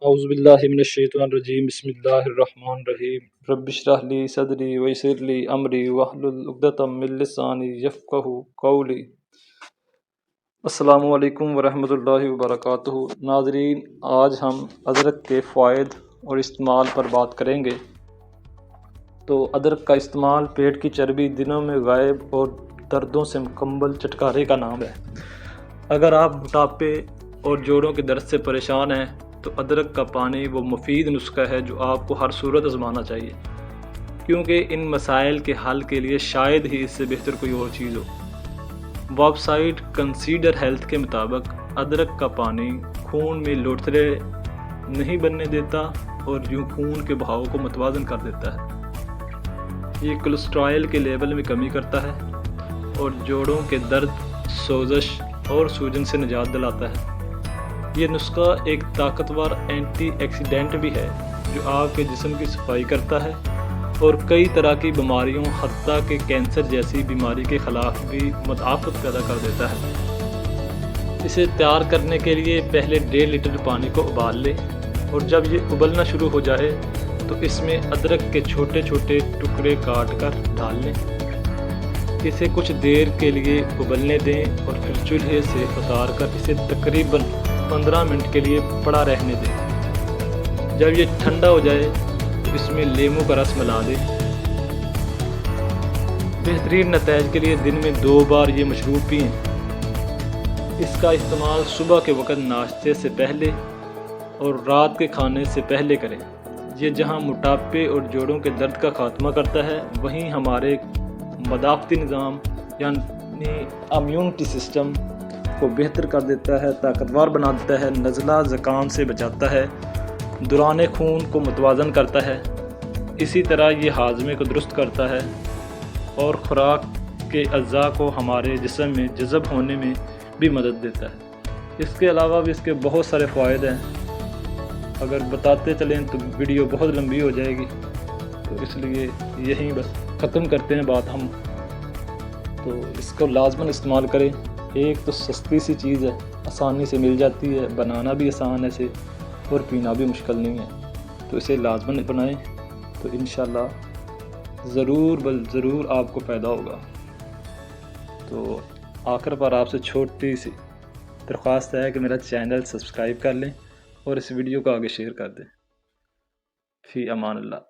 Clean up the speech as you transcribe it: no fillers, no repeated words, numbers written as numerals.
اعوذ باللہ من الشیطان الرجیم بسم اللہ الرحمن الرحیم رب اشرح لی صدری ویسر لی امری واحلل عقدۃ من لسانی یفقہوا قولی۔ السلام علیکم ورحمۃ اللہ وبرکاتہ۔ ناظرین، آج ہم ادرک کے فوائد اور استعمال پر بات کریں گے۔ تو ادرک کا استعمال پیٹ کی چربی دنوں میں غائب اور دردوں سے مکمل چھٹکارے کا نام ہے۔ اگر آپ موٹاپے اور جوڑوں کے درد سے پریشان ہیں تو ادرک کا پانی وہ مفید نسخہ ہے جو آپ کو ہر صورت آزمانا چاہیے، کیونکہ ان مسائل کے حل کے لیے شاید ہی اس سے بہتر کوئی اور چیز ہو۔ ویب سائٹ کنسیڈر ہیلتھ کے مطابق ادرک کا پانی خون میں لوتھڑے نہیں بننے دیتا اور یوں خون کے بہاؤ کو متوازن کر دیتا ہے۔ یہ کولیسٹرول کے لیول میں کمی کرتا ہے اور جوڑوں کے درد، سوزش اور سوجن سے نجات دلاتا ہے۔ یہ نسخہ ایک طاقتور اینٹی آکسیڈنٹ بھی ہے جو آپ کے جسم کی صفائی کرتا ہے اور کئی طرح کی بیماریوں حتیٰ کہ کینسر جیسی بیماری کے خلاف بھی مدافعت پیدا کر دیتا ہے۔ اسے تیار کرنے کے لیے پہلے 1.5 لیٹر پانی کو ابال لیں اور جب یہ ابلنا شروع ہو جائے تو اس میں ادرک کے چھوٹے چھوٹے ٹکڑے کاٹ کر ڈال لیں۔ اسے کچھ دیر کے لیے ابلنے دیں اور پھر چولہے سے اتار کر اسے تقریباً 15 منٹ کے لیے پڑا رہنے دیں۔ جب یہ ٹھنڈا ہو جائے تو اس میں لیموں کا رس ملا دیں۔ بہترین نتائج کے لیے دن میں 2 بار یہ مشروب پئیں۔ اس کا استعمال صبح کے وقت ناشتے سے پہلے اور رات کے کھانے سے پہلے کریں۔ یہ جہاں موٹاپے اور جوڑوں کے درد کا خاتمہ کرتا ہے، وہیں ہمارے مدافعتی نظام یعنی امیونٹی سسٹم کو بہتر کر دیتا ہے، طاقتور بنا دیتا ہے، نزلہ زکام سے بچاتا ہے، دوران خون کو متوازن کرتا ہے۔ اسی طرح یہ ہاضمے کو درست کرتا ہے اور خوراک کے اجزاء کو ہمارے جسم میں جذب ہونے میں بھی مدد دیتا ہے۔ اس کے علاوہ بھی اس کے بہت سارے فوائد ہیں، اگر بتاتے چلیں تو ویڈیو بہت لمبی ہو جائے گی، تو اس لیے یہیں بس ختم کرتے ہیں بات ہم۔ تو اس کو لازماً استعمال کریں۔ ایک تو سستی سی چیز ہے، آسانی سے مل جاتی ہے، بنانا بھی آسان ہے اسے، اور پینا بھی مشکل نہیں ہے، تو اسے لازماً بنائیں تو انشاءاللہ ضرور آپ کو فائدہ ہوگا۔ تو آخر پر آپ سے چھوٹی سی درخواست ہے کہ میرا چینل سبسکرائب کر لیں اور اس ویڈیو کو آگے شیئر کر دیں۔ فی امان اللہ۔